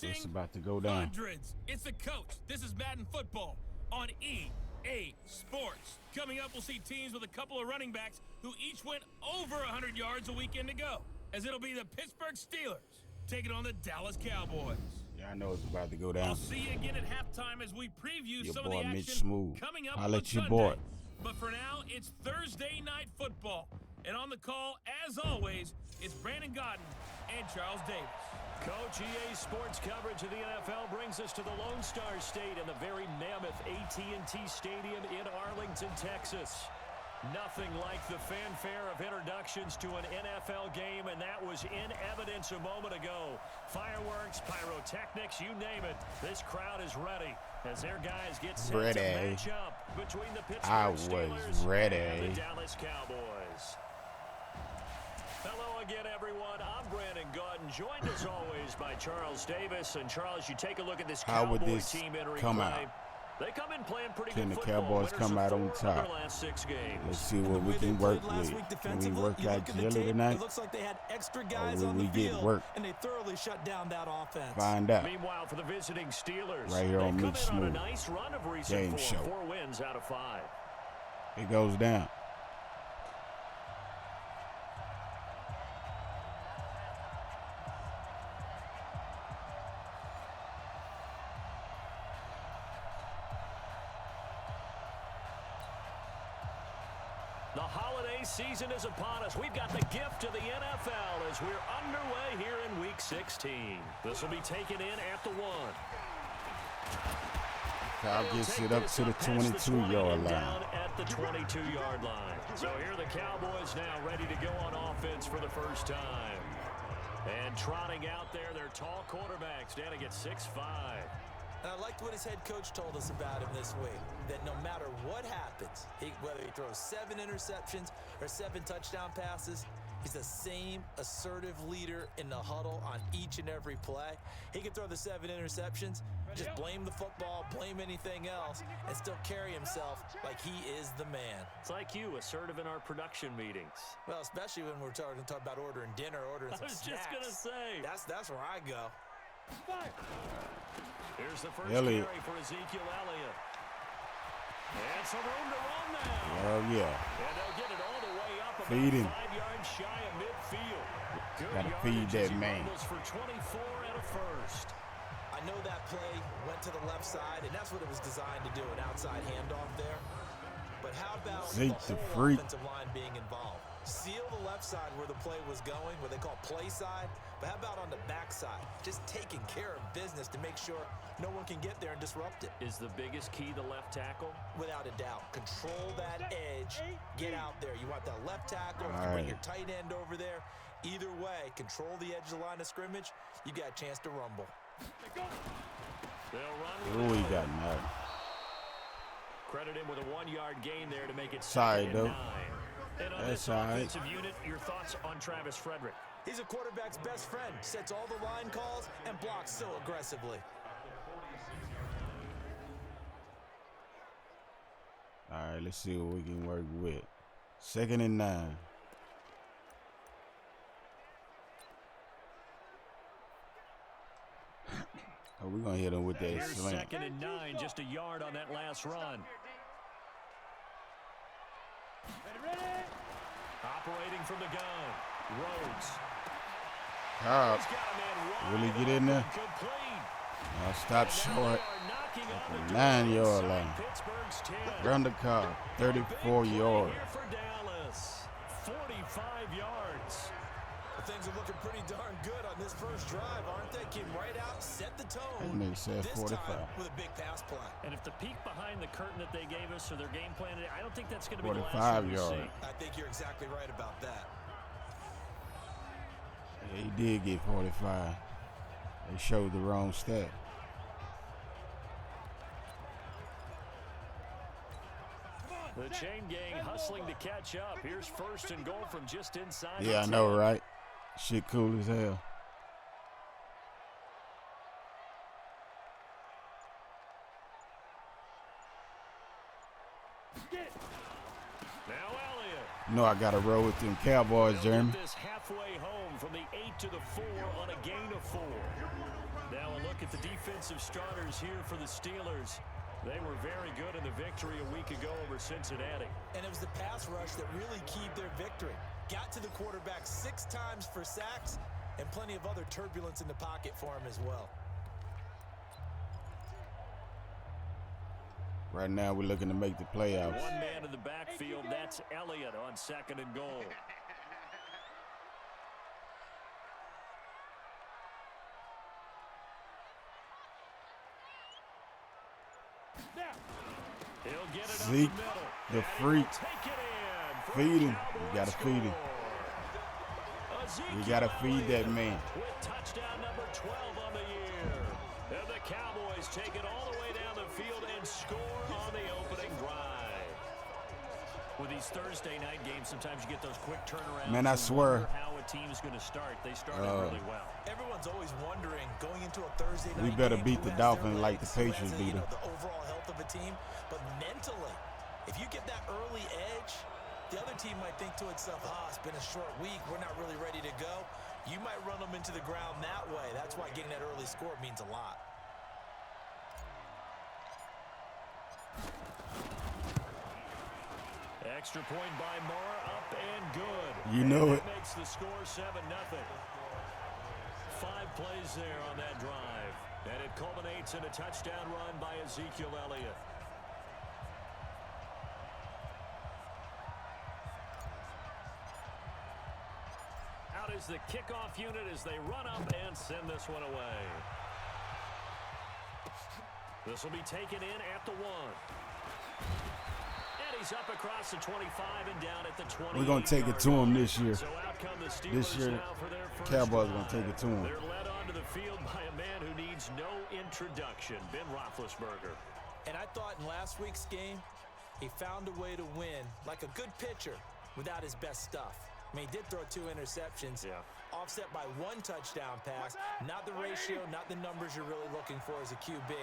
watching It's about to go down. Hundreds. It's the coach. This is Madden Football on EA Sports. Coming up, we'll see teams with a couple of running backs who each went over 100 yards a weekend ago, as it'll be the Pittsburgh Steelers taking on the Dallas Cowboys. Yeah, I know it's about to go down. I'll see you again at halftime as we preview Your some of the boy, action Mitch Smooth. coming up I'll on let you Sunday. boy. But for now, it's Thursday Night Football. And on the call, as always, it's Brandon Godden and Charles Davis. Coach, EA Sports coverage of the NFL brings us to the Lone Star State and the very mammoth AT&T Stadium in Arlington, Texas. Nothing like the fanfare of introductions to an NFL game, and that was in evidence a moment ago. Fireworks, pyrotechnics, you name it. This crowd is ready as their guys get set to match up between the Pittsburgh Steelers and the Dallas Cowboys. Hello again, everyone. I'm Brandon Godden, joined as always by Charles Davis. And Charles, you take a look at this Cowboys team entering play. They come in playing pretty good football. Can the Cowboys come out on top? Last 6 games. Let's see what we can work with. Can we work like jelly tonight? It looks like they had extra guys or will on the we get field, work? and they thoroughly shut down that offense. Find out. Meanwhile, for the visiting Steelers, right here on Mitch Smooth. A nice run of recent Game show. 4 wins out of 5. It goes down. The holiday season is upon us. We've got the gift of the NFL as we're underway here in Week 16. This will be taken in at the 1. Kyle gets it up to the 22-yard line. Down at the 22-yard line. So here are the Cowboys now ready to go on offense for the first time. And trotting out there, their tall quarterbacks standing at 6'5". And I liked what his head coach told us about him this week, that no matter what happens, whether he throws 7 interceptions or 7 touchdown passes, he's the same assertive leader in the huddle on each and every play. He can throw the 7 interceptions, just blame the football, blame anything else, and still carry himself like he is the man. It's like you, assertive in our production meetings. Well, especially when we're talking about ordering dinner, ordering some snacks. I was just going to say. That's where I go. Here's the first carry for Ezekiel Elliott. And some room to run now. Oh, yeah. And they'll get it all the way up about Feed him. 5 yards shy of midfield. Good Gotta feed that man. For 24 and a first. I know that play went to the left side, and that's what it was designed to do, an outside handoff there. But how about the whole offensive line being involved? Seal the left side where the play was going, what they call play side. But how about on the back side? Just taking care of business to make sure no one can get there and disrupt it. Is the biggest key the left tackle? Without a doubt. Control that edge. Get out there. You want that left tackle. You bring your tight end over there. Either way, control the edge of the line of scrimmage. You got a chance to rumble. They'll run. Oh, he got mad. Credit him with a 1-yard gain there to make it sorry, 2nd and 9. And on that's this offensive unit, your thoughts on Travis Frederick? He's a quarterback's best friend. Sets all the line calls and blocks so aggressively. All right, let's see what we can work with. 2nd and 9. Oh, we're going to hit him with that slant. 2nd and 9, just a yard on that last run. Operating from the gun, Rhodes. Cobb, really get in there? Now stop short. 9-yard line. Run the Cobb, 34 yards. 45 yards. Things are looking pretty darn good on this first drive, aren't they? Came right out, set the tone. That makes sense. 45 with a big pass play. And if the peek behind the curtain that they gave us or their game plan, I don't think that's going to be the last 45 yards. I think you're exactly right about that. Yeah, he did get 45. They showed the wrong stat. The chain gang hustling to catch up. Here's 1st and goal from just inside. Yeah, I know, right? Shit cool as hell. Now Elliott. You know I got to roll with them Cowboys, Jeremy. This halfway home from the 8 to the 4 on a gain of 4. Now a look at the defensive starters here for the Steelers. They were very good in the victory a week ago over Cincinnati. And it was the pass rush that really keyed their victory. Got to the quarterback 6 times for sacks and plenty of other turbulence in the pocket for him as well. Right now, we're looking to make the playoffs. One man in the backfield, that's Elliott on 2nd and goal. He'll get it Zeke, the freak. Feed him. You got to feed him. You got to feed that man. With touchdown number 12 on the year. And the Cowboys take it all the way down the field and score on the opening drive. With these Thursday night games, sometimes you get those quick turnarounds. Man, I swear. How a team's going to start. They started really well. Everyone's always wondering, going into a Thursday night We better game, beat the Dolphins like the Patriots beat them. The overall health of a team, but mentally, if you get that early edge, the other team might think to itself, it's been a short week, we're not really ready to go. You might run them into the ground that way. That's why getting that early score means a lot. Extra point by Moore, up and good. You know it. Makes the score 7-0. 5 plays there on that drive. And it culminates in a touchdown run by Ezekiel Elliott. Out is the kickoff unit as they run up and send this one away. This will be taken in at the 1. And he's up across the 25 and down at the 20. We're going to take it to him this year. So out come the Steelers This year, now for their first Cowboys drive. going to take it to him. They're led onto the field by a man who needs no introduction, Ben Roethlisberger. And I thought in last week's game, he found a way to win like a good pitcher without his best stuff. I mean, he did throw 2 interceptions, offset by 1 touchdown pass. Not the ratio, not the numbers you're really looking for as a QB.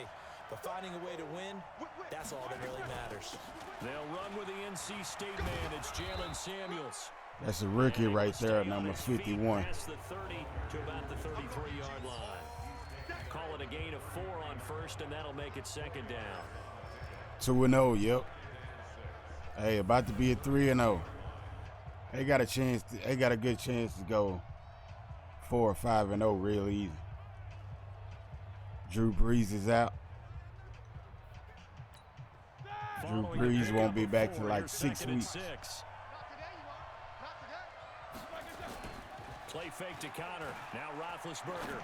But finding a way to win, that's all that really matters. They'll run with the NC State man. It's Jalen Samuels. That's a rookie right there, number 51. Past the 30 to about the 33-yard line. Call it a gain of 4 on first, and that'll make it 2nd down. 2-0, yep. Hey, about to be a 3-0. They got a chance. They got a good chance to go 4 or 5-0 real easy. Drew Brees is out. Drew Brees won't be back to like 6 weeks. Play fake to Connor. Now Roethlisberger.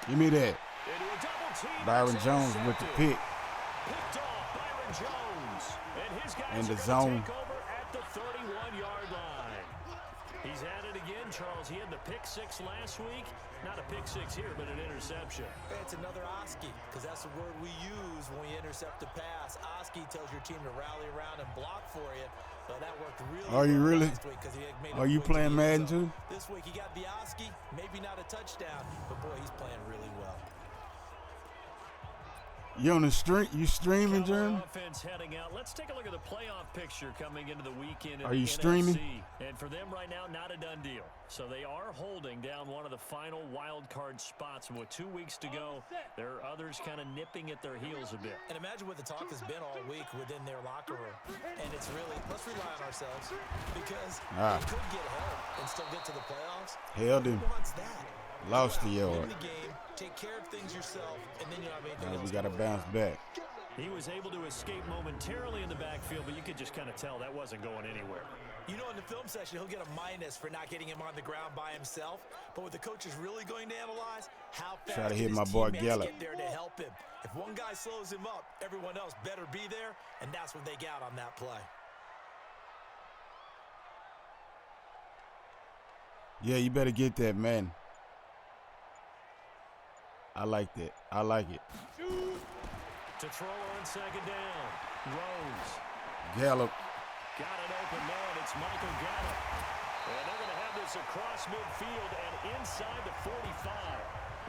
Give me that. Into a double team. Byron Jones with the pick. Picked off Byron Jones. And his guys in the are zone. take over at the 31-yard line. He's at it again, Charles. He had the pick 6 last week. Not a pick 6 here, but an interception. It's another Oski, because that's the word we use when we intercept a pass. Oski tells your team to rally around and block for you. So that worked really Are you really? last week, 'cause he had made Are a you point to playing use Madden him. too? This week he got the Oski, maybe not a touchdown, but boy, he's playing really well. You on the stream? You streaming, Jeremy? Offense heading out. Let's take a look at the playoff picture coming into the weekend. In Are you the streaming? NFC. And for them right now, not a done deal. So they are holding down one of the final wild card spots. And with 2 weeks to go, there are others kind of nipping at their heels a bit. And imagine what the talk has been all week within their locker room. And it's really, let's rely on ourselves, because they could get help and still get to the playoffs. Held him. Who wants that? Lost the Win yard. the game, take care of things yourself, and then you have anything Now else we got to going. bounce back. He was able to escape momentarily in the backfield, but you could just kind of tell that wasn't going anywhere. You know, in the film session, he'll get a minus for not getting him on the ground by himself. But what the coach is really going to analyze, how fast Try to hit his my boy teammates Gallup. get there to help him. If one guy slows him up, everyone else better be there, and that's what they got on that play. Yeah, you better get that, man. I like that. I like it. To throw on 2nd down. Rose. Gallup. Got an open man. It's Michael Gallup. And they're going to have this across midfield and inside the 45.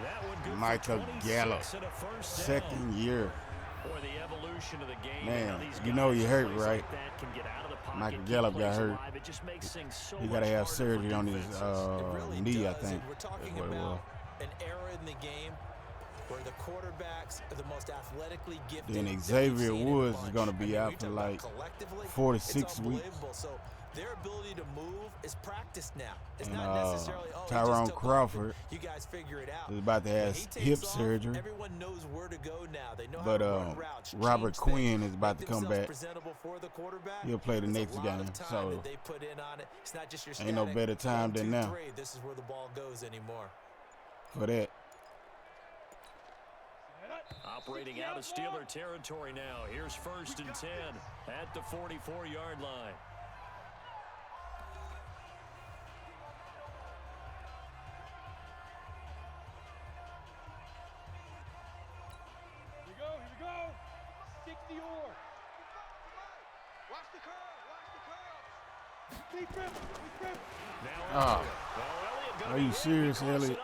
That would go Michael for 26 Gallup. and a first down. Second year. Boy, the evolution of the game. Man, how these you know guys he in hurt, plays right? Like that can get out of the pocket, Michael keep Gallup got plays hurt. alive. It just makes things so He much got to have harder for surgery on his defenses. It really knee, I does, think. and we're talking That's what it was. about an era in the game where the quarterbacks are the most athletically gifted. Then Xavier Woods is going to be out for like 4 to 6 weeks. So their ability to move is practiced now. It's And not necessarily, oh, Tyrone Crawford you guys figure it out. is about to have hip surgery. Everyone knows where to go now. They know But how to run routes, Robert Quinn is about to make come back. presentable for the quarterback. He'll play the There's next a lot game. of time So that they put in on it. It's not just your ain't no better time 1, than 2, now 3. This is where the ball goes anymore. for that. Operating out of Steeler territory now. Here's 1st and 10 at the 44-yard line. Here we go. 60 or. Watch the curve. Deep rip. Now, Ah. Are you serious, Elliott?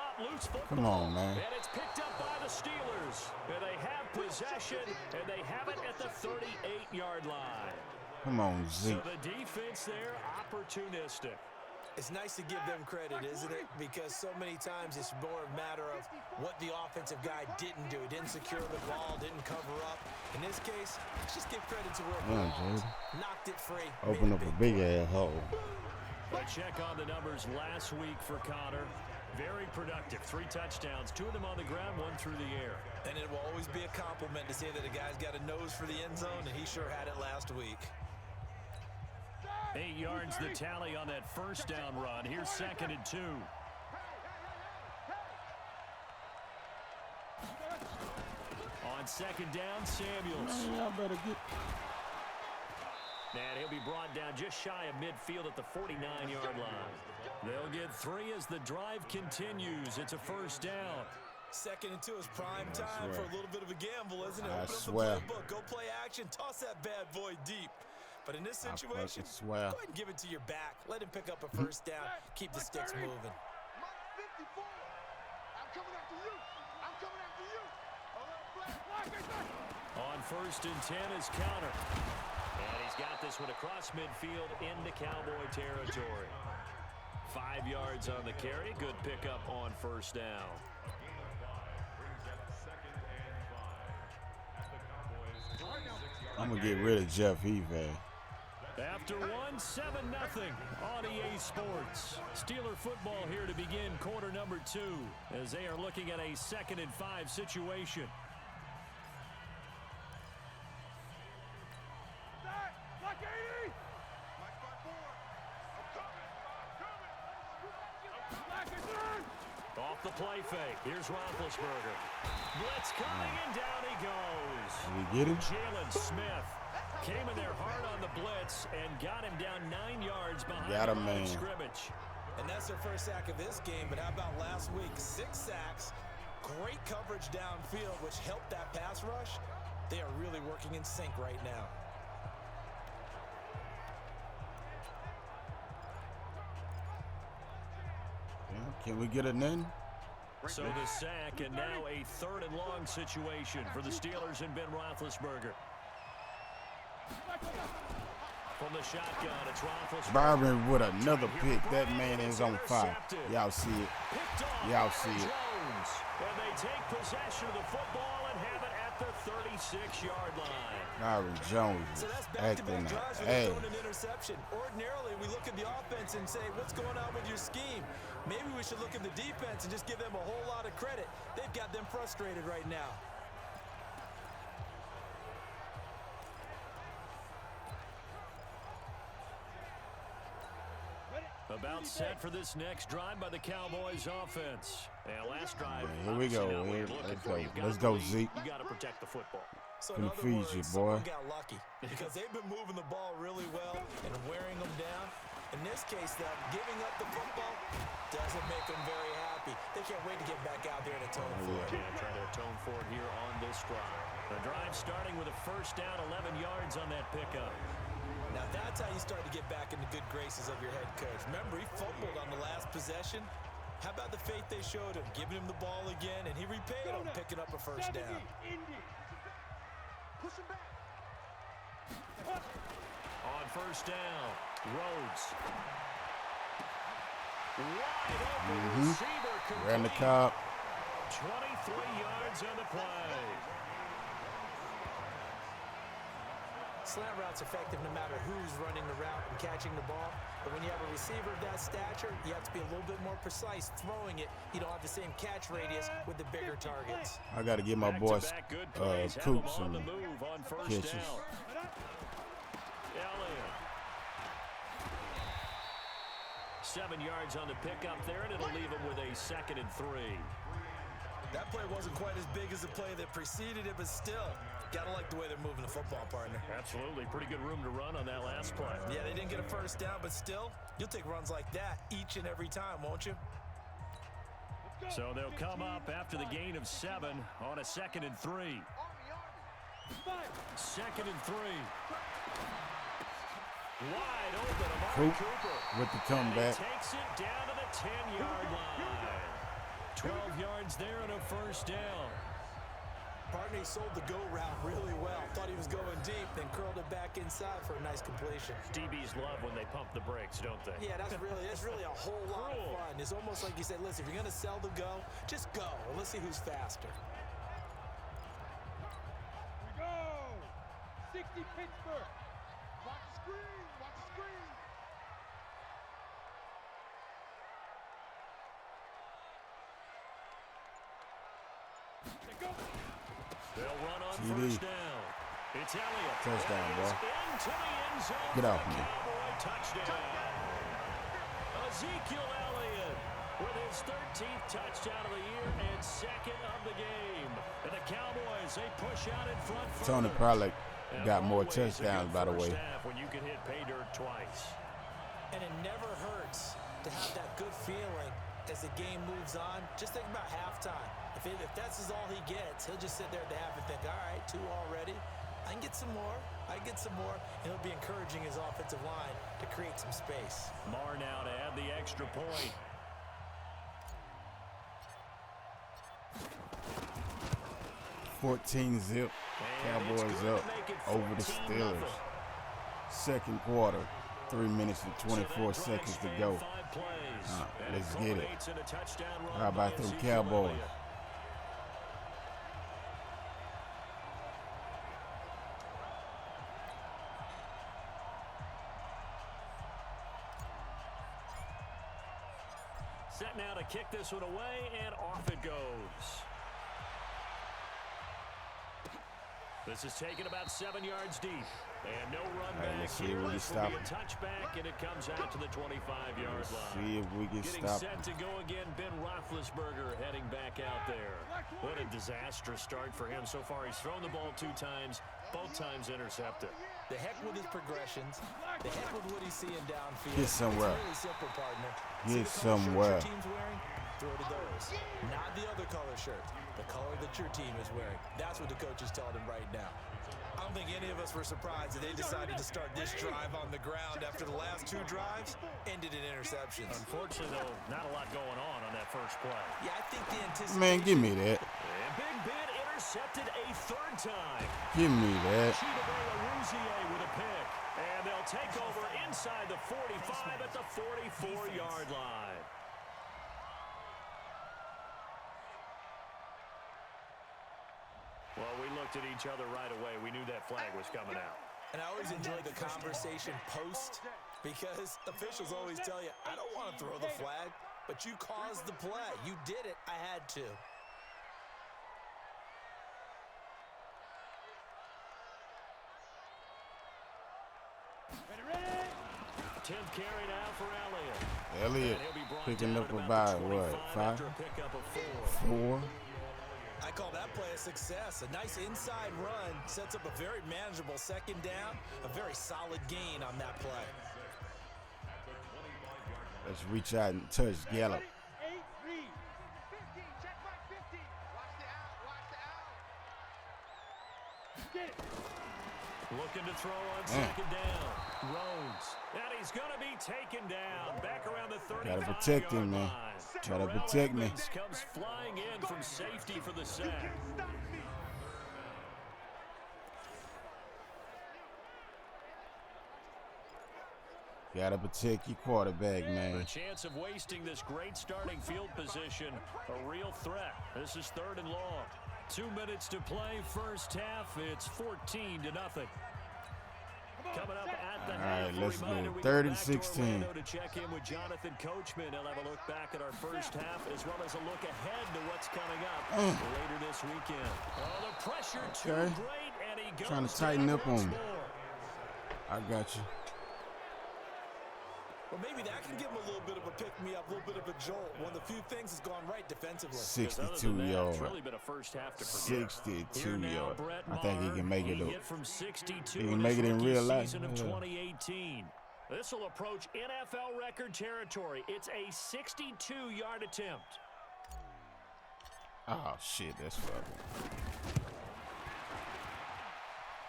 Come on, man. And it's picked up by the Steelers. And they have possession, and they have it at the 38-yard line. Come on, Zeke. So the defense there, opportunistic. It's nice to give them credit, isn't it? Because so many times it's more a matter of what the offensive guy didn't do. Didn't secure the ball, didn't cover up. In this case, let's just give credit to where it belongs. Knocked it free. Open up a big ass hole. A check on the numbers last week for Connor. Very productive. 3 touchdowns, 2 of them on the ground, 1 through the air. And it will always be a compliment to say that a guy's got a nose for the end zone, and he sure had it last week. 8 yards the tally on that 1st down run. Here's 2nd and 2. On 2nd down, Samuels. Man, y'all better get. And he'll be brought down just shy of midfield at the 49-yard line. They'll get 3 as the drive continues. It's a 1st down. 2nd and 2 is prime time for a little bit of a gamble, isn't it? I Open swear. up the playbook, go play action, toss that bad boy deep. But in this situation, go swear. ahead and give it to your back. Let him pick up a 1st down. Keep the sticks moving. On 1st and 10 is Counter. And he's got this one across midfield into Cowboy territory. 5 yards on the carry. Good pickup on 1st down. I'm going to get rid of Jeff Heath. After 1, 7-0 on EA Sports. Steeler football here to begin quarter number 2 as they are looking at a 2nd and 5 situation. Off the play fake. Here's Roethlisberger. Blitz coming and down he goes. Did we get him? Jalen Smith came in there hard on the blitz and got him down 9 yards behind Got him, the line man. of scrimmage. And that's their first sack of this game, but how about last week? 6 sacks, great coverage downfield, which helped that pass rush. They are really working in sync right now. Can we get a none? So the sack, and now a 3rd and long situation for the Steelers and Ben Roethlisberger. From the shotgun, it's Roethlisberger. Byron with another pick. That man is on fire. Y'all see it. Y'all see it. And they take possession of the football and have it at the 36-yard line. Byron Jones So is that's acting back-to-back like drives where hey. they're throwing an interception. Ordinarily, we look at the offense and say, what's going on with your scheme? Maybe we should look at the defense and just give them a whole lot of credit. They've got them frustrated right now. About set for this next drive by the Cowboys offense. And last drive. Here we go. obviously not what Here, you're looking let's for. go. You've got Let's to go, lead. Zeke. You got to protect the football. So Finna in other feed words, you, boy. someone got lucky because they've been moving the ball really well and wearing them down. In this case, though, giving up the football doesn't make them very happy. They can't wait to get back out there and atone for it. Yeah, trying to atone for it here on this drive. The drive starting with a 1st down, 11 yards on that pickup. Now that's how you start to get back in the good graces of your head coach. Remember, he fumbled on the last possession. How about the faith they showed him, giving him the ball again, and he repaid him, picking up a 1st down. Push him back. On 1st down, Rhodes. Wide open receiver Ran the complete. cop. 23 yards on the play. Slant route's effective no matter who's running the route and catching the ball. But when you have a receiver of that stature, you have to be a little bit more precise throwing it. You don't have the same catch radius with the bigger targets. I got to give my boy Coop some catches. Elliott. 7 yards on the pickup there, and it'll leave him with a 2nd and 3. That play wasn't quite as big as the play that preceded it, but still, gotta like the way they're moving the football, partner. Absolutely. Pretty good room to run on that last play. Yeah, they didn't get a first down, but still, you'll take runs like that each and every time, won't you? So they'll come up after the gain of 7 on a 2nd and 3. 2nd and 3. Wide open, Amari Cooper. With the comeback. And he takes it down to the 10-yard line. 12 yards there and a first down. Partner, he sold the go route really well. Thought he was going deep, then curled it back inside for a nice completion. DBs love when they pump the brakes, don't they? Yeah, that's really a whole lot of fun. It's almost like you said, listen, if you're going to sell the go, just go. And let's see who's faster. We go! 60 Pittsburgh. Watch the screen. Watch the screen. They go. They'll run on TD. first down. It's Elliott. Touchdown, bro. Into the end zone. Get off me. Cowboy touchdown. Ezekiel Elliott with his 13th touchdown of the year and 2nd of the game. And the Cowboys, they push out in front. Tony further. probably And got more always a good touchdowns, by the way. first half when you can hit pay dirt twice. And it never hurts to have that good feeling as the game moves on. Just think about halftime. If that's all he gets, he'll just sit there at the half and think, all right, 2 already. I can get some more. I can get some more. And he'll be encouraging his offensive line to create some space. Marr now to add the extra point. $14-0. Cowboys up over the Steelers. Second quarter. 3 minutes and 24 seconds to go. Let's get it. How about them Cowboys? Set now to kick this one away, and off it goes. This is taken about 7 yards deep. And no run back let's see here. if we can This will stop be a him. touchback, and it comes out to the 25-yard line. See if we can Getting stop set him. to go again, Ben Roethlisberger heading back out there. What a disastrous start for him so far. He's thrown the ball 2 times, both times intercepted. The heck with his progressions. The heck with what he's seeing downfield. Get somewhere. It's really simple, partner. Get See the color shirt somewhere. your team's wearing? Throw to those. Not the other color shirt. The color that your team is wearing. That's what the coach is telling him right now. I don't think any of us were surprised that they decided to start this drive on the ground after the last 2 drives ended in interceptions. Unfortunately, though, not a lot going on that first play. Yeah, I think the anticipation... Man, give me that. And Big Ben intercepted a 3rd time. Give me that. Chidobe with a pick. And they'll take over inside the 45 at the 44-yard line. Well, we looked at each other right away. We knew that flag was coming out. And I always enjoy the conversation post because officials always tell you, I don't want to throw the flag, but you caused the play. You did it. I had to. Ready? 10th carry now for Elliott. Elliott And he'll be brought picking down up at about, the 25 what, 5? after a pickup of 4. 4? I call that play a success. A nice inside run sets up a very manageable 2nd down, a very solid gain on that play. Let's reach out and touch Gallup. 8 read. 15, check back 15. Watch the out, watch the out. Get it. Looking to throw on 2nd down. Rhodes. And he's going to be taken down. Back around the 35-yard Gotta protect him, man. Gotta protect me. Comes flying in from safety for the sack. Gotta protect your quarterback, man. The chance of wasting this great starting field position, a real threat. This is 3rd and long. 2 minutes to play, first half. It's 14-0. Coming up at the half. All right, let's Reminder, go. we 3rd go and back to 16. Orlando to check in with Jonathan Coachman. He'll have a look back at our first half as well as a look ahead to what's coming up later this weekend. Oh, the pressure too great, and he goes Trying to tighten up on me. more. I got you. Well, maybe that can give him a little bit of a pick-me-up, a little bit of a jolt. One of the few things that's gone right defensively. 62 yards. It's really been a first half to forget. 62 Here now, yards. Brett I think he Maher. can make it He up. hit from 62 He can in make his it in rookie real life. season of Yeah. 2018. This will approach NFL record territory. It's a 62-yard attempt. Oh, shit, that's fucking.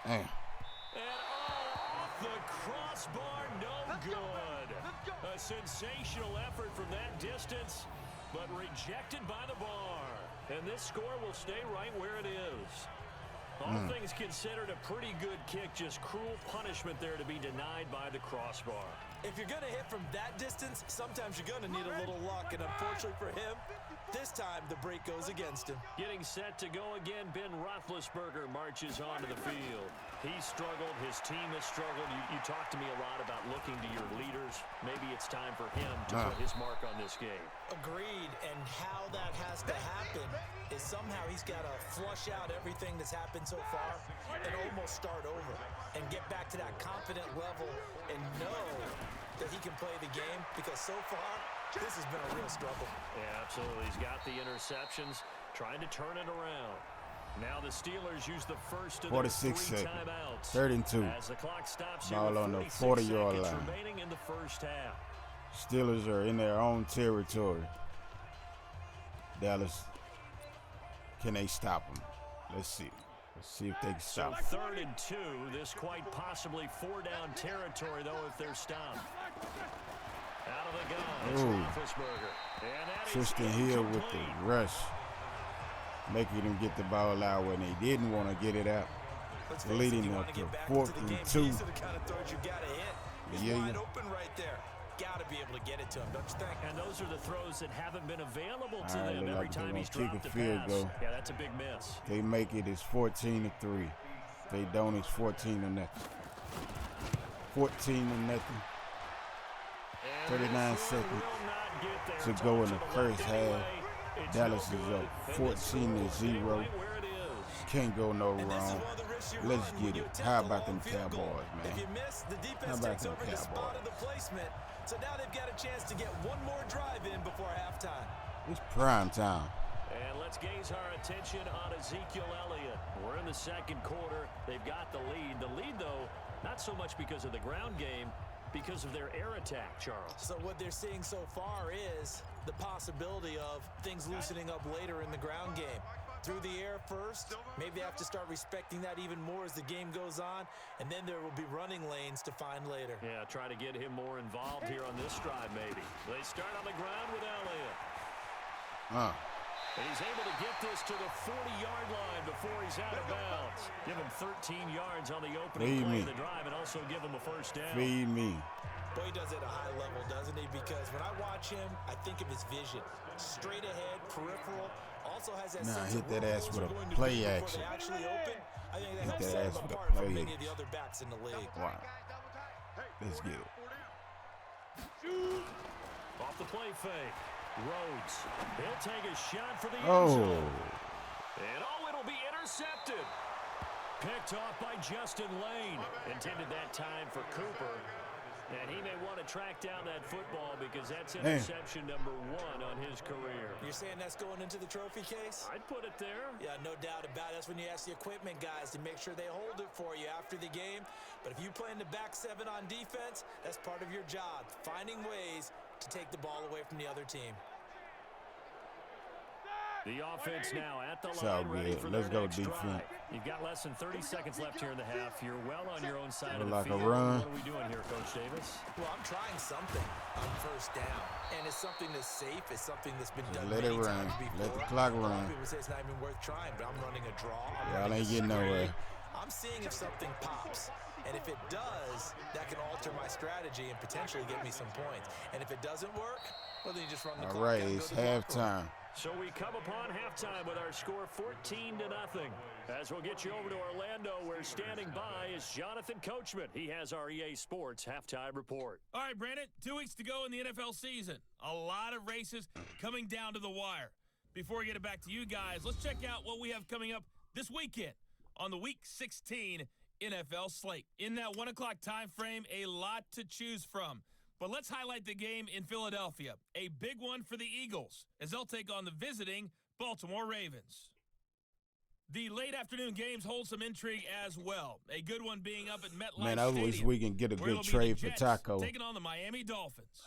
Damn. And off the crossbar, no good. A sensational effort from that distance, but rejected by the bar. And this score will stay right where it is. All things considered, a pretty good kick, just cruel punishment there to be denied by the crossbar. If you're going to hit from that distance, sometimes you're going to need a little luck. And unfortunately for him, this time the break goes against him. Getting set to go again, Ben Roethlisberger marches onto the field. He struggled. His team has struggled. You talked to me a lot about looking to your leaders. Maybe it's time for him to put his mark on this game. Agreed. And how that has to happen is somehow he's got to flush out everything that's happened so far and almost start over and get back to that confident level and know that he can play the game, because so far this has been a real struggle. Yeah, absolutely. He's got the interceptions, trying to turn it around. Now the Steelers use the first of their 46 three seconds. timeouts. 3rd and 2. As the clock stops here Ball with on the 46 40-yard seconds line. remaining in the first half. Steelers are in their own territory. Dallas, can they stop them? Let's see. Let's see if they can So stop them. 3rd and 2. This quite possibly 4-down territory, though, if they're stopped. Out of the gun, it's Ooh. Roethlisberger. And that is Tristan Hill with the incomplete. rush, making them get the ball out when they didn't want to get it out. Let's face it, Leading you up want to to get back 4th into the and game. 2. These are the kind of throws you got to hit. He's Yeah, wide yeah. open right there. Got to be able to get it to him, don't you think? And those are the throws that haven't been available to All right, them look every like they're time gonna he's kick dropped a a field pass. goal. Yeah, that's a big miss. They make it, it's 14-3. They don't, it's 14-0. 14-0. 39 seconds to go in the first half. Dallas is up 14-0. Can't go no And this is wrong. one of the risks you Let's run when get you it. attempt How a about long them field goal. Cowboys, man? If you miss, the How defense about takes them over the spot Cowboys? of the placement. So now they've got a chance to get one more drive in before halftime. It's prime time. And let's gaze our attention on Ezekiel Elliott. We're in the second quarter. They've got the lead. The lead, though, not so much because of the ground game, because of their air attack, Charles. So what they're seeing so far is the possibility of things loosening up later in the ground game. Through the air first, maybe they have to start respecting that even more as the game goes on, and then there will be running lanes to find later. Yeah, try to get him more involved here on this drive, maybe. They start on the ground with Elliott. And he's able to get this to the 40-yard line before he's out of bounds. Give him 13 yards on the opening play of the drive and also give him a first down. Feed me. Boy, he does it at a high level, doesn't he? Because when I watch him, I think of his vision. Straight ahead, peripheral, also has that sense hit of that where ass goals with are a going to play be before action. they actually open. I think that Hit helps that set ass him with a apart from play many of the action. other backs in the league. Wow. Let's get it. Off the play fake. Rhodes. He'll take a shot for the end Oh. zone. And it'll be intercepted. Picked off by Justin Lane. Intended that time for Cooper. And he may want to track down that football because that's interception number 1 on his career. You're saying that's going into the trophy case? I'd put it there. Yeah, no doubt about it. That's when you ask the equipment guys to make sure they hold it for you after the game. But if you play in the back 7 on defense, that's part of your job, finding ways to take the ball away from the other team. The offense now at the It's line, all ready good. for Let's their go next defense. drive. You've got less than 30 seconds left here in the half. You're well on your own side of Look the like a field. run. What are we doing here, Coach Davis? Well, I'm trying something on first down, and it's something that's safe. It's something that's been done let it many run. times before. Let the clock A lot of run. people say it's not even worth trying, but I'm running a draw. Y'all ain't getting nowhere. I'm seeing if something pops. And if it does, that can alter my strategy and potentially get me some points. And if it doesn't work, well, then you just run the clock. All right, it's halftime. So we come upon halftime with our score 14-0. As we'll get you over to Orlando, where standing by is Jonathan Coachman. He has our EA Sports halftime report. All right, Brandon, 2 weeks to go in the NFL season. A lot of races coming down to the wire. Before we get it back to you guys, let's check out what we have coming up this weekend on the Week 16 NFL slate. In that 1 o'clock time frame, a lot to choose from. But let's highlight the game in Philadelphia. A big one for the Eagles as they'll take on the visiting Baltimore Ravens. The late afternoon games hold some intrigue as well. A good one being up at MetLife Man, I wish Stadium, we can get a where good it'll be trade the for Jets Taco. taking on the Miami Dolphins.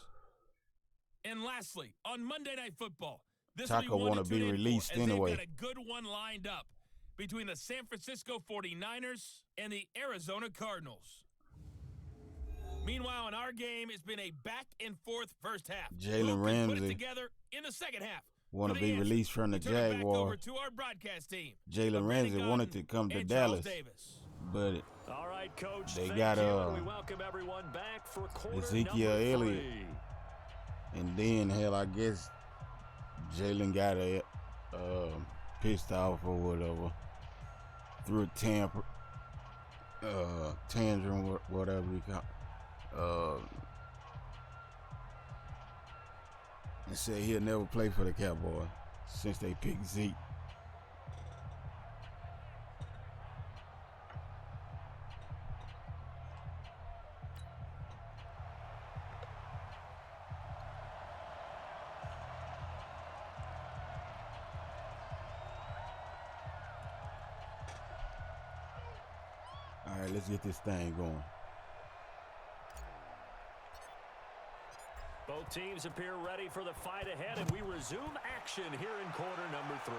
And lastly, on Monday Night Football, this Taco will be one want to to be tune in released for, as anyway. they've got a good one lined up between the San Francisco 49ers and the Arizona Cardinals. Meanwhile, in our game, it's been a back-and-forth first half. Jalen Who can put it Ramsey together in the second half? want For to the be answer, released from the we turn it back over Jaguars. to our broadcast team. Jalen Ramsey Brandon wanted to Gunn come to and Charles Dallas, Davis. but All right, Coach. They thank got, you, and we welcome everyone back for quarter Ezekiel number 3. Elliott. And then, hell, I guess Jalen got pissed off or whatever. Threw a tantrum, whatever you call and said he'll never play for the Cowboys since they picked Zeke. All right, let's get this thing going. Both teams appear ready for the fight ahead, and we resume action here in quarter number 3.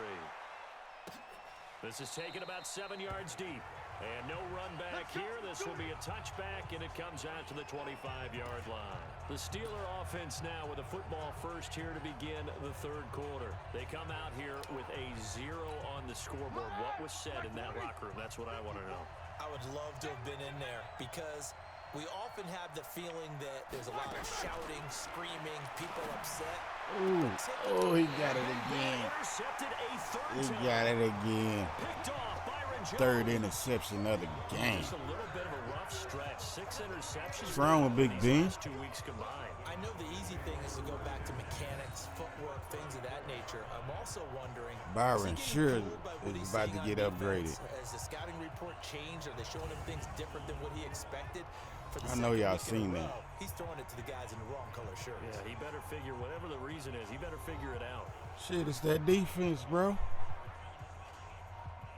This is taken about 7 yards deep. And no run back here. This will be a touchback, and it comes out to the 25-yard line. The Steeler offense now with a football first here to begin the third quarter. They come out here with a 0 on the scoreboard. What was said in that locker room? That's what I want to know. I would love to have been in there because we often have the feeling that there's a lot of shouting, screaming, people upset. Ooh, he got it again. Intercepted a third He time. got it again. Picked off Byron Jones. Third interception of the game. Just a little bit of a rough stretch. 6 interceptions. What's wrong with Big these Ben? last 2 weeks combined. I know the easy thing is to go back to mechanics, footwork, things of that nature. I'm also wondering, Byron is he sure getting fooled by what is he's about seeing to on get upgraded. defense? Has the scouting report changed? Are they showing him things different than what he expected? For the I know second y'all week in a seen row, that. He's throwing it to the guys in the wrong color shirts. Yeah, he better figure, whatever the reason is, he better figure it out. Shit, it's that defense, bro.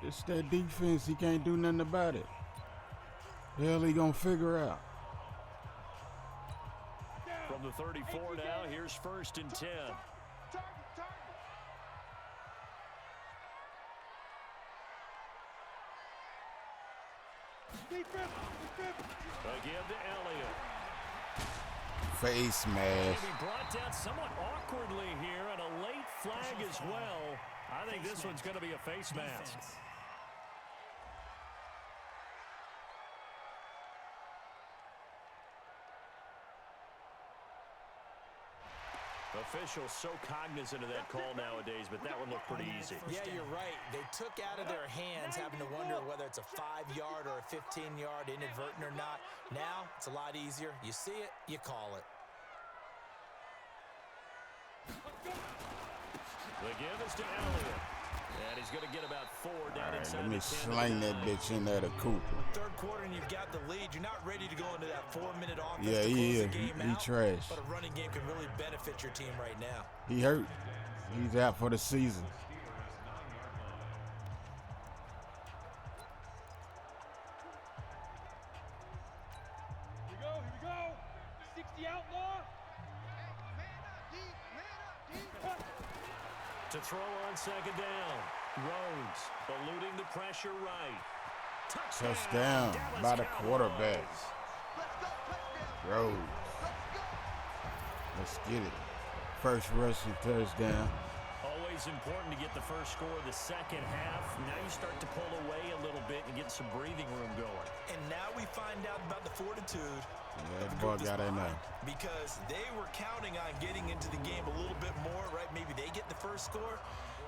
It's that defense. He can't do nothing about it. Hell, he gonna figure out. From the 34 now, here's 1st and 10. Again to Elliott. Face smash. And he brought down somewhat awkwardly here, and a late flag as well. I think this one's going to be a face mask. Officials so cognizant of that call nowadays, but that one looked pretty easy. Yeah, you're right. They took out of their hands having to wonder whether it's a 5-yard or a 15-yard inadvertent or not. Now, it's a lot easier. You see it, you call it. The give is to Elliott. And he's going to get about 4 down All right, inside let me the 10 slang that bitch in there to Cooper. Third quarter and you've got the lead. You're not ready to go into that 4-minute offense Yeah, to he close is. the game He out. trash. But a running game can really benefit your team right now. He hurt. He's out for the season. Here we go. 60 outlaw. To throw on 2nd down. Rhodes eluding the pressure right. Touchdown Dallas by the Cowboys. quarterback. Rhodes. Let's get it. First rushing touchdown. Always important to get the first score of the second half. Now you start to pull away a little bit and get get some breathing room going. And now we find out about the fortitude. Yeah, that boy got in there. Because they were counting on getting into the game a little bit more, right? Maybe they get the first score.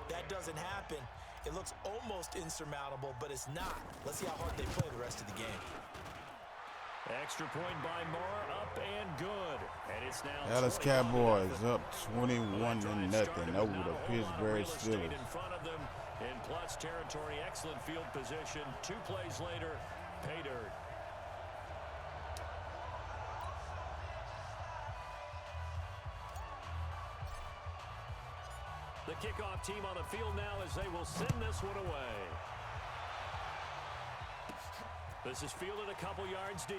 That doesn't happen. It looks almost insurmountable, but it's not. Let's see how hard they play the rest of the game. Extra point by Moore, up and good. And it's now Dallas Cowboys up 21-0 over the Pittsburgh Steelers. In front of them in plus territory, excellent field position. 2 plays later, pay dirt. The kickoff team on the field now as they will send this one away. This is fielded a couple yards deep.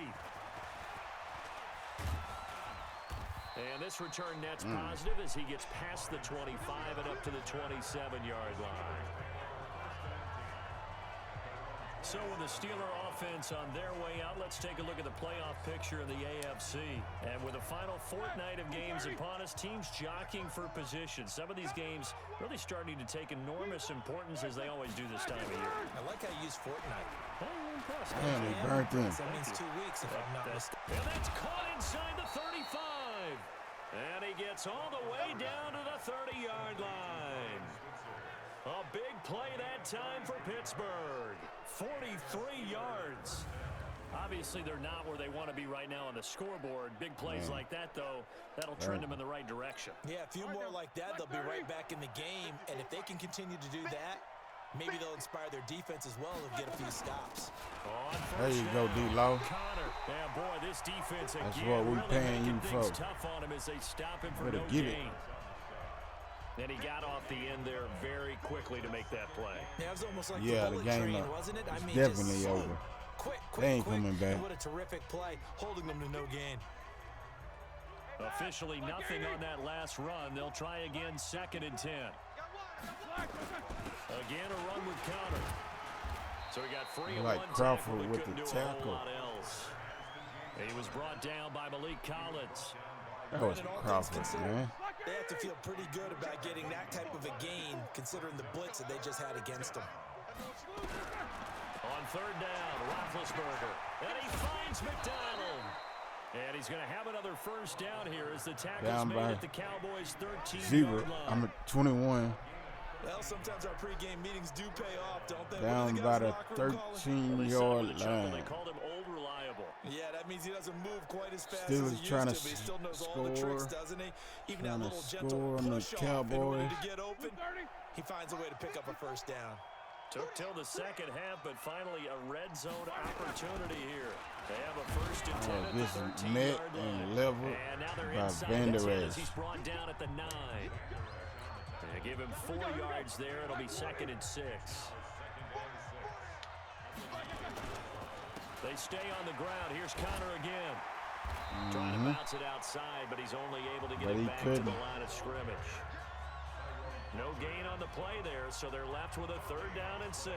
And this return net's positive as he gets past the 25 and up to the 27-yard line. So with the Steeler offense on their way out, let's take a look at the playoff picture in the AFC. And with the final fortnight of games upon us, teams jockeying for position. Some of these games really starting to take enormous importance as they always do this time of year. I like how you use fortnight. Man, they burnt in. That means 2 weeks if I'm not mistaken. And that's caught inside the 35. And he gets all the way down to the 30-yard line. A big play that time for Pittsburgh. 43 yards. Obviously, they're not where they want to be right now on the scoreboard. Big plays like that, though, that'll trend them in the right direction. Yeah, a few more like that, they'll be right back in the game. And if they can continue to do that, maybe they'll inspire their defense as well and get a few stops. There you go, D-Lo. Yeah, boy, this defense That's again what we really paying you making things for. tough on him as they stop him for Better no get gain. it. And he got off the end there very quickly to make that play. Yeah, it was almost like Yeah, the the bullet game train, wasn't it? I mean, definitely just over. Quick, They ain't coming back. What a terrific play, holding them to no gain. Officially nothing on that last run. They'll try again, 2nd and 10. Again, a run with counter. So he got free of Like one Crawford tackle, but with couldn't the do a whole tackle. lot else. He was brought down by Malik Collins. That was And all things Crawford, considered, man. they have to feel pretty good about getting that type of a gain, considering the blitz that they just had against them. On 3rd down, Roethlisberger. And he finds McDonald. And he's going to have another first down here as the tackle's Down made by at the Cowboys' 13-yard 0. line. I'm at 21. Well, sometimes our pregame meetings do pay off, don't they? Down by the 13-yard line. They called him old reliable. Yeah, that means he doesn't move quite as fast Steelers as he used trying to, to but he still knows all the score. tricks, doesn't he? Even Trying that to little score gentle on the push off in order Cowboys. to get open, he finds a way to pick up a first down. Took till the second half, but finally a red zone opportunity here. They have a 1st and 10 at the This 13-yard net line. and level And now they're by inside Van the Der 10 as Esch. he's brought down at the 9. They give him 4 yards there. It'll be 2nd and 6. They stay on the ground. Here's Connor again. Trying to bounce it outside, but he's only able to get But it he back to the couldn't. line of scrimmage. No gain on the play there, so they're left with a 3rd down and 6.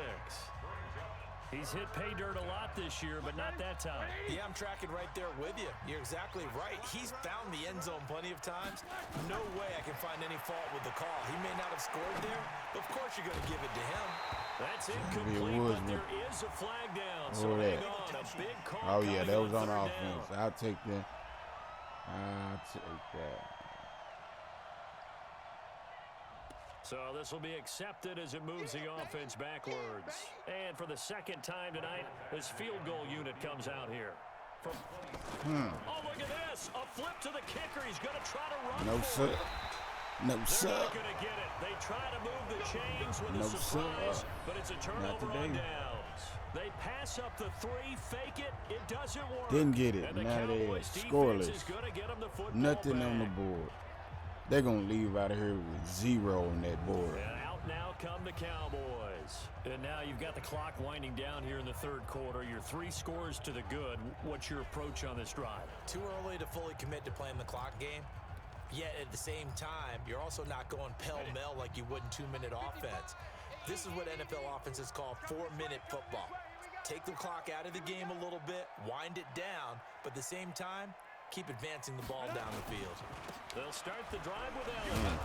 He's hit pay dirt a lot this year, but not that time. Yeah, I'm tracking right there with you. You're exactly right. He's found the end zone plenty of times. No way I can find any fault with the call. He may not have scored there, but of course you're going to give it to him. That's It incomplete, was, but man. there is a flag down. So Who hang that? on. A big call Oh, yeah, coming that was on 3rd offense. down. I'll take that. I'll take that. So this will be accepted as it moves the offense backwards. And for the 2nd time tonight, this field goal unit comes out here. Oh, look at this. A flip to the kicker. He's going to try to run No, for sir. it. No, They're sir. not going to get it. They try to move the chains with No, a surprise, sir. but it's a turnover today. on downs. They pass up the 3, fake it. It doesn't work. Didn't get it. And the Now they're Cowboys defense scoreless. is going to get them the football Nothing on the back. board. They're going to leave out of here with 0 on that board. And out now come the Cowboys. And now you've got the clock winding down here in the 3rd quarter. You're 3 scores to the good. What's your approach on this drive? Too early to fully commit to playing the clock game. Yet at the same time, you're also not going pell-mell like you would in 2-minute offense. This is what NFL offenses call 4-minute football. Take the clock out of the game a little bit, wind it down, but at the same time, keep advancing the ball down the field. They'll start the drive with Elliott.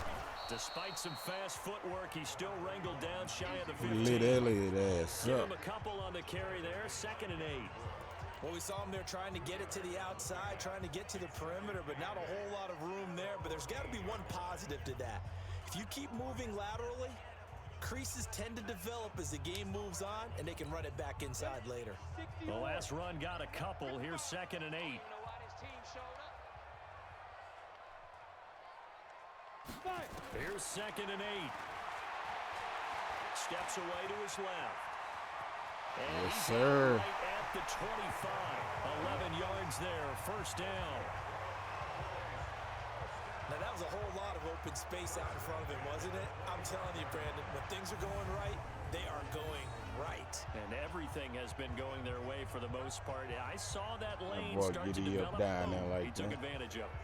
Despite some fast footwork, he still wrangled down shy of the 15. Lit Elliott ass Give up. him a couple on the carry there, 2nd and 8. Well, we saw him there trying to get it to the outside, trying to get to the perimeter, but not a whole lot of room there. But there's got to be one positive to that. If you keep moving laterally, creases tend to develop as the game moves on, and they can run it back inside later. The last run got a couple. Here's 2nd and 8. Here's 2nd and 8. Steps away to his left. And Yes, he's sir. right at the 25. 11 yards there, 1st down. Now, that was a whole lot of open space out in front of him, wasn't it? I'm telling you, Brandon, when things are going right, they are going right. And everything has been going their way for the most part. I saw that lane boy start to giddy up develop. down there like He took that. advantage of it.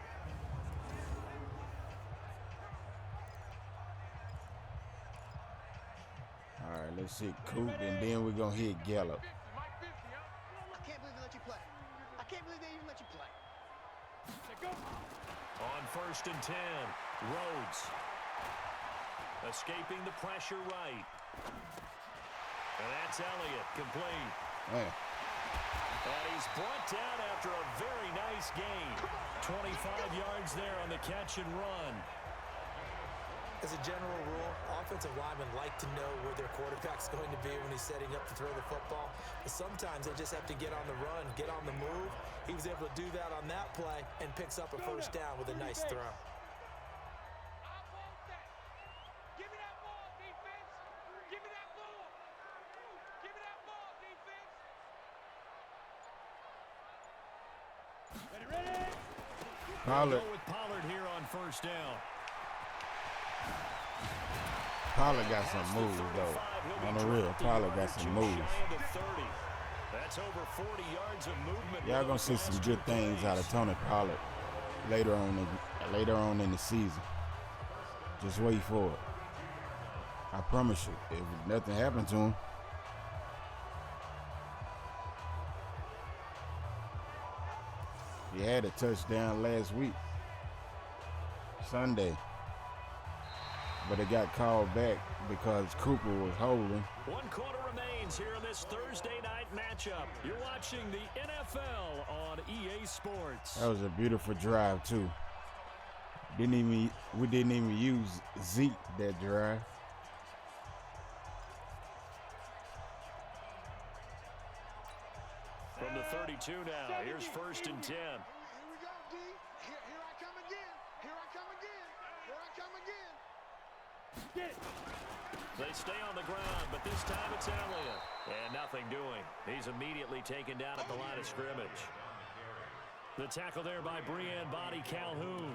All right, let's hit Coop, and then we're going to hit Gallup. I can't believe they let you play. I can't believe they even let you play. On 1st and 10, Rhodes escaping the pressure right. And that's Elliott, complete. Man. And he's brought down after a very nice gain. 25 yards there on the catch and run. As a general rule, offensive linemen like to know where their quarterback's going to be when he's setting up to throw the football. But sometimes they just have to get on the run, get on the move. He was able to do that on that play and picks up a 1st down with a nice throw. Give me that ball, defense. Give me that ball. Give me that ball, defense. Ready? Pollard. Go with Pollard here on 1st down. Pollard got some moves, though. On the real, Pollard got some moves. That's over 40 yards of movement. Y'all gonna see some good things out of Tony Pollard later on in the season. Just wait for it. I promise you, if nothing happened to him. He had a touchdown last week, Sunday. But it got called back because Cooper was holding. 1 quarter remains here in this Thursday night matchup. You're watching the NFL on EA Sports. That was a beautiful drive too. We didn't even use Zeke that drive. From the 32 now, here's 1st and 10. Here we go, D. Here I come again. Here I come again. Here I come again. They stay on the ground, but this time it's Elliott. And nothing doing. He's immediately taken down at the line of scrimmage. The tackle there by Breanne Body Calhoun.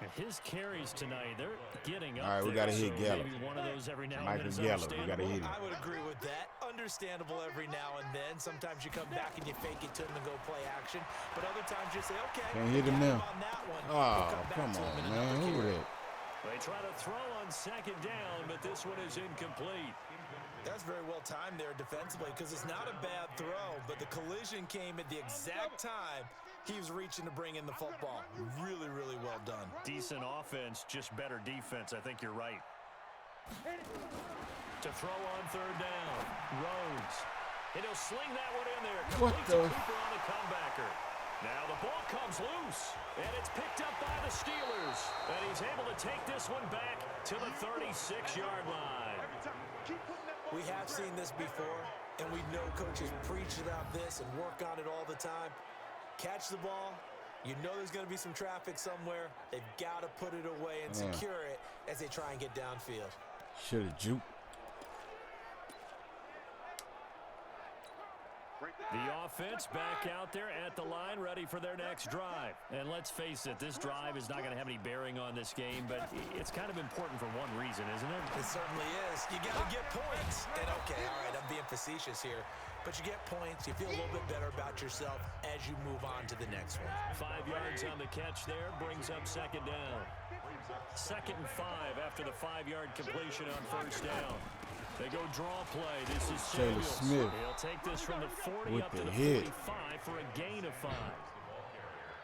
And his carries tonight, they're getting up. All right, we there, got to hit so Gallup. maybe one of those every now and Michael then is Gallup, we got to hit him. I would agree with that. Understandable every now and then. Sometimes you come back and you fake it to him and go play action. But other times you say, okay, Can't hit him now. on that one. Oh, We'll back come to him on, in man. another Who carry. that? They try to throw on 2nd down, but this one is incomplete. That's very well timed there defensively because it's not a bad throw, but the collision came at the exact time he was reaching to bring in the football. Really, really well done. Decent offense, just better defense. I think you're right. To throw on 3rd down, Rhodes. And he'll sling that one in there. What Complete the? to Cooper on the comebacker. Now the ball comes loose, and it's picked up by the Steelers. And he's able to take this one back to the 36-yard line. We have seen this before, and we know coaches preach about this and work on it all the time. Catch the ball. You know there's going to be some traffic somewhere. They've got to put it away and secure it as they try and get downfield. Should have juked. The offense back out there at the line, ready for their next drive. And let's face it, this drive is not going to have any bearing on this game, but it's kind of important for one reason, isn't it? It certainly is. You got to get points. And okay, all right, I'm being facetious here. But you get points. You feel a little bit better about yourself as you move on to the next one. 5 yards on the catch there, brings up 2nd down. 2nd and 5 after the 5-yard completion on 1st down. They go draw play. This is Taylor Samuels. Smith He'll take this from the 40 with up the to the hit. 45 for a gain of 5.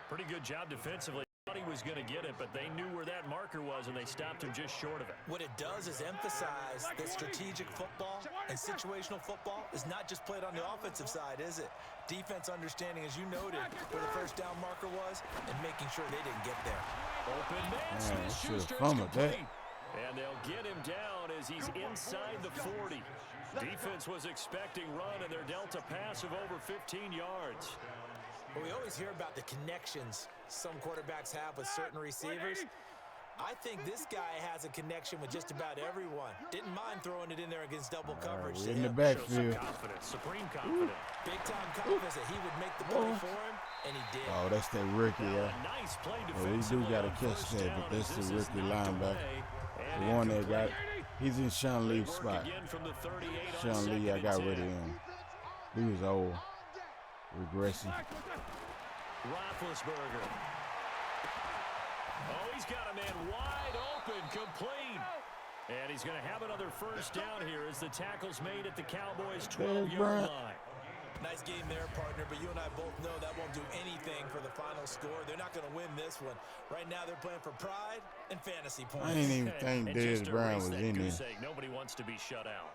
Pretty good job defensively. He was going to get it, but they knew where that marker was, and they stopped him just short of it. What it does is emphasize that strategic football and situational football is not just played on the offensive side, is it? Defense understanding, as you noted, where the first down marker was and making sure they didn't get there. Open man, Smith-Schuster is complete. And they'll get him down as he's inside the 40. Defense was expecting run, and they're dealt a pass of over 15 yards. Well, we always hear about the connections some quarterbacks have with certain receivers. I think this guy has a connection with just about everyone. Didn't mind throwing it in there against double coverage. We're in the backfield. Confidence, supreme confidence. Big-time confidence that he would make the play for him, and he did. Oh, that's that rookie, Nice play well, we do got to catch that, but that's the rookie linebacker. The one that got, he's in Sean Lee's spot. Sean Lee, I got rid of him. He was old, regressing. Roethlisberger. Oh, he's got a man wide open, complete. And he's going to have another first down here as the tackle's made at the Cowboys' 12-yard line. Nice game there, partner, but you and I both know that won't do anything for the final score. They're not going to win this one. Right now, they're playing for pride and fantasy points. I didn't even think Dez Brown was in there. Nobody wants to be shut out.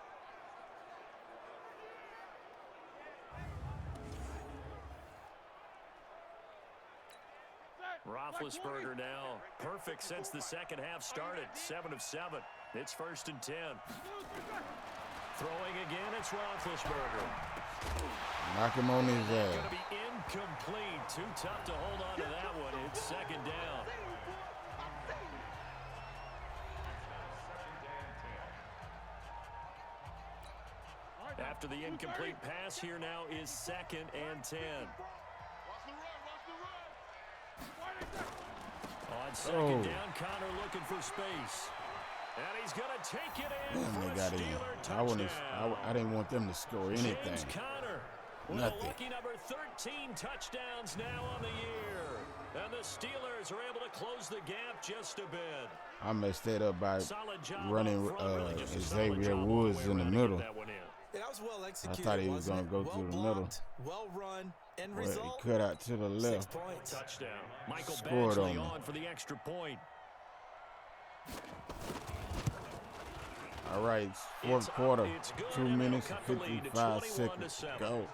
Roethlisberger now perfect since the second half started. 7 of 7. It's 1st and 10. Throwing again, it's Roethlisberger. Knock him on his ass. Going to be incomplete. Too tough to hold on to that one. It's 2nd down. After the incomplete pass, here now is 2nd and 10. On 2nd down, Connor looking for space. And he's going to take it in for a Steeler touchdown. I didn't want them to score anything. James Conner with a lucky number 13 touchdowns now on the year. And the Steelers are able to close the gap just a bit. I messed that up by running Xavier Woods in the middle. That was well executed. I thought he was going to go through the middle. Well run. End But result. he cut out to the left. 6 points. Touchdown. Michael Scored Badgley on on for the extra point. All right, 4th quarter, 2 minutes and 55 seconds to go.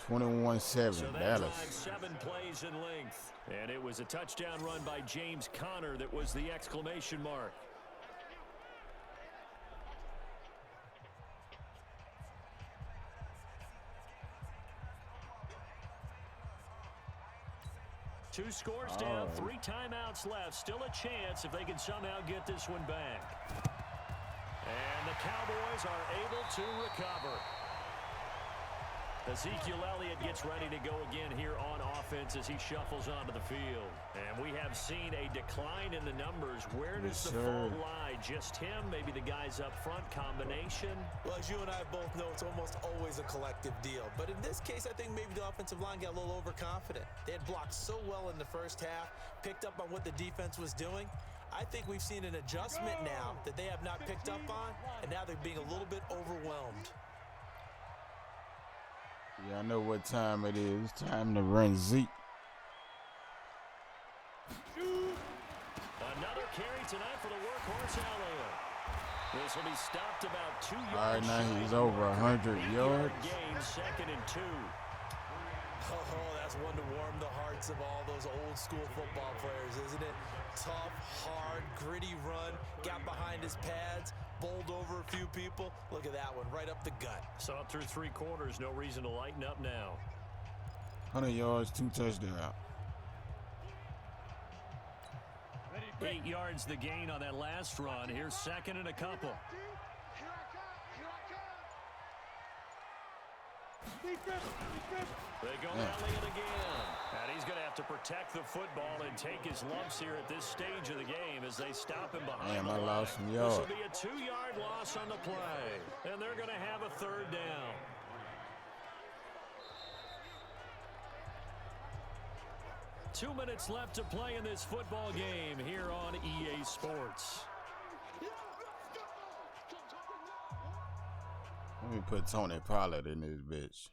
21-7, So that Dallas. drive 7 plays in length. And it was a touchdown run by James Conner that was the exclamation mark. Two scores down, 3 timeouts left. Still a chance if they can somehow get this one back. And the Cowboys are able to recover. Ezekiel Elliott gets ready to go again here on offense as he shuffles onto the field. And we have seen a decline in the numbers. Where does the fault lie? Just him? Maybe the guys up front? Combination? Well, as you and I both know, it's almost always a collective deal. But in this case, I think maybe the offensive line got a little overconfident. They had blocked so well in the first half, picked up on what the defense was doing. I think we've seen an adjustment now that they have not picked up on, and now they're being a little bit overwhelmed. Yeah, I know what time it is. It's time to run Zeke. Another carry tonight for the workhorse Elliott. This will be stopped about 2 yards. All right, now he's over 100 yards. Gain, 2nd and 2. Oh, that's one to warm the hearts of all those old school football players, isn't it? Tough, hard, gritty run, got behind his pads, bowled over a few people. Look at that one, right up the gut. Saw it through 3 quarters, no reason to lighten up now. 100 yards, 2 touchdowns. 8 yards the gain on that last run. Here's 2nd and a couple. Here I come. They go Elliott again. And he's going to have to protect the football and take his lumps here at this stage of the game as they stop him behind the I line. lost some This yards. will be a 2-yard loss on the play. And they're going to have a 3rd down. Two minutes left to play in this football game here on EA Sports. Let me put Tony Pollard in this bitch.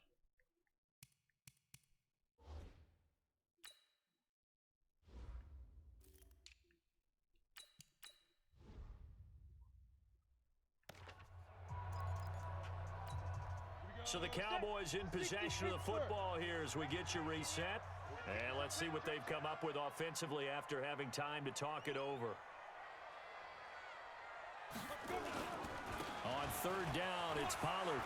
So the Cowboys in possession of the football here as we get you reset. And let's see what they've come up with offensively after having time to talk it over. On third down, it's Pollard.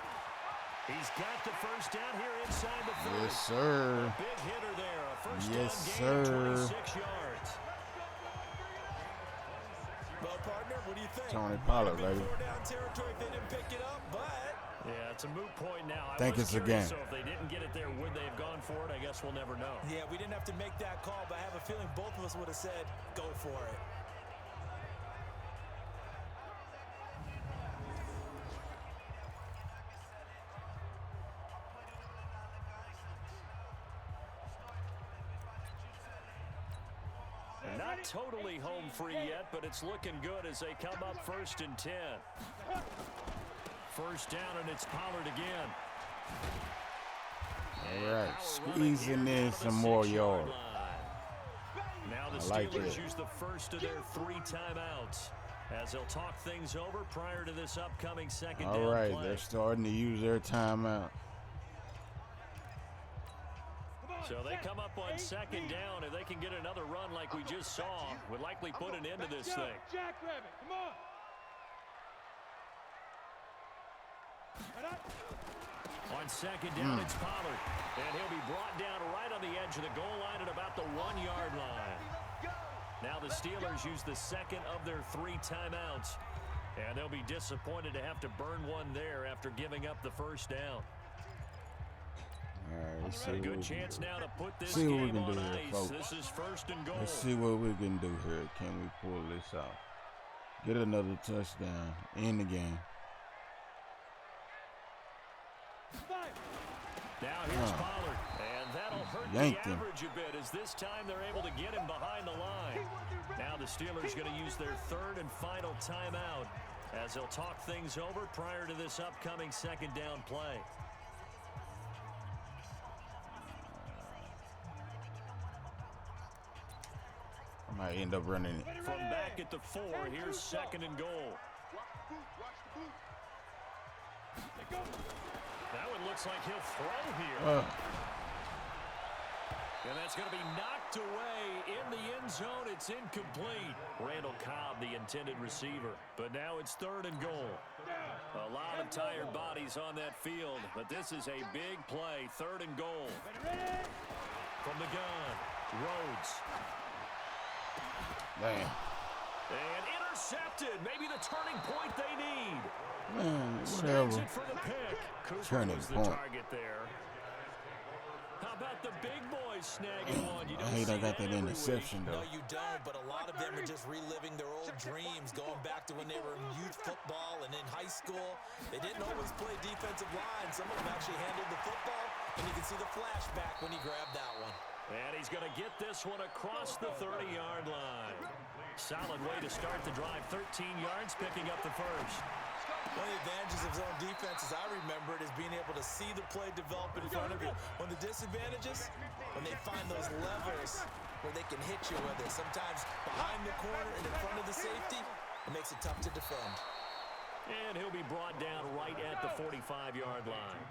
He's got the first down here inside the 30. Yes, sir. A big hitter there. A first Yes, down gain, sir. 26 yards. Well, partner, what do you think? Tony Pollard, baby. Down territory if they didn't pick it up, but Yeah, it's a moot point now. I Think was it's a curious, game. So if they didn't get it there, would they have gone for it? I guess we'll never know. yeah, we didn't have to make that call, but I have a feeling both of us would have said, go for it. Not totally home free yet, but it's looking good as they come up 1st and 10. First down, and it's Pollard again. All right, squeezing in some more yards. Now the I like Steelers it. use the first of their 3 timeouts as they'll talk things over prior to this upcoming second down All right, play. they're starting to use their timeout. So they come up on 2nd down. If they can get another run like we just saw, would likely put an end to this thing. Jackrabbit, come on. On 2nd down, it's Pollard. And he'll be brought down right on the edge of the goal line at about the 1-yard line. Now the Steelers use the second of their 3 timeouts. And they'll be disappointed to have to burn one there after giving up the first down. All right, let's see A what we good can chance do. now to put this See what we game can on do here, ice. folks. This is 1st and goal. Let's see what we can do here. Can we pull this out? Get another touchdown in the game. Now here's Pollard, and that'll hurt Yanked the him. average a bit as this time they're able to get him behind the line. Now the Steelers going to use their 3rd and final timeout as they'll talk things over prior to this upcoming second down play. I might end up running it. From back at the 4, here's 2nd and goal. That one looks like he'll throw here. And that's going to be knocked away in the end zone. It's incomplete. Randall Cobb, the intended receiver. But now it's 3rd and goal. A lot of tired bodies on that field, but this is a big play. 3rd and goal. From the gun, Rhodes. Damn. And intercepted. Maybe the turning point they need. Man, Snags whatever. it for the pick. Cooper Turning was the point. target there. How about the big boys snagging one? You I don't hate see I got that every interception, No, though. you don't, but a lot of them are just reliving their old dreams, going back to when they were in youth football and in high school. They didn't always play defensive line. Some of them actually handled the football, and you can see the flashback when he grabbed that one. And he's going to get this one across the 30-yard line. Solid way to start the drive. 13 yards, picking up the first. One of the advantages of zone defense, as I remember it, is being able to see the play develop in front of you. One of the disadvantages, when they find those levels where they can hit you with it, sometimes behind the corner and in front of the safety, it makes it tough to defend. And he'll be brought down right at the 45-yard line.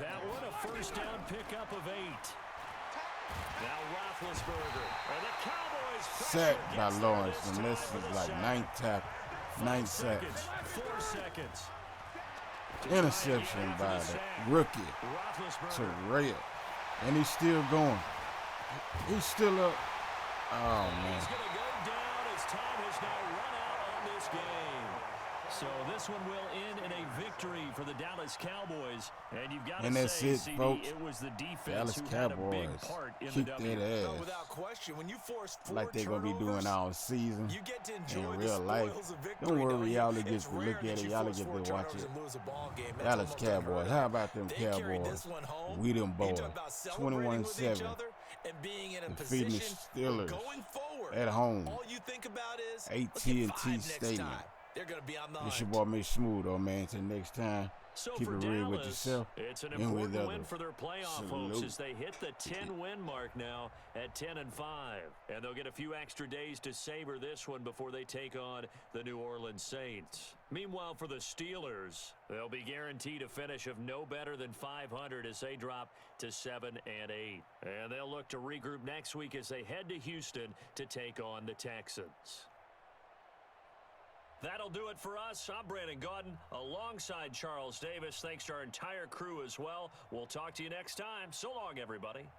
That one, a first down pickup of 8. Now Roethlisberger. And the Cowboys Sacked by Lawrence, and this is like 9th tackle. 9 sack. 4 seconds. Interception by the rookie Terrell. And he's still going. He's still up. Oh, man. He's going to go down as time has now run out on this game. So this one will end in a victory for the Dallas Cowboys. And you've got to And that's say, it, CD, folks. it was the defense Dallas who had a big Cowboys part in the kicked W. that No, ass without question, when you force 4 like they're going to be doing turnovers, all season you get to enjoy in the real life. spoils of victory. Don't worry, don't you? y'all get It's to rare look at that it. you Y'all force get 4 to watch turnovers it. and lose a ball game. That's Dallas almost unheard Cowboys. of. How about them They carried Cowboys? this one home. We them You boys. talk about celebrating with each 21-7. other and being in a Defeating the position Steelers going forward. at home. All you think about is AT&T let's get 5 next Stadium. time. They're going to be on the It's your hunt. boy, Mr. Smooth, though, man. Until next time, So keep it for real with Dallas, yourself it's an and with important win others. for their playoff hopes as they hit the 10-win mark now at 10-5. And they'll get a few extra days to savor this one before they take on the New Orleans Saints. Meanwhile, for the Steelers, they'll be guaranteed a finish of no better than 500 as they drop to 7-8. And they'll look to regroup next week as they head to Houston to take on the Texans. That'll do it for us. I'm Brandon Gaudin alongside Charles Davis. Thanks to our entire crew as well. We'll talk to you next time. So long, everybody.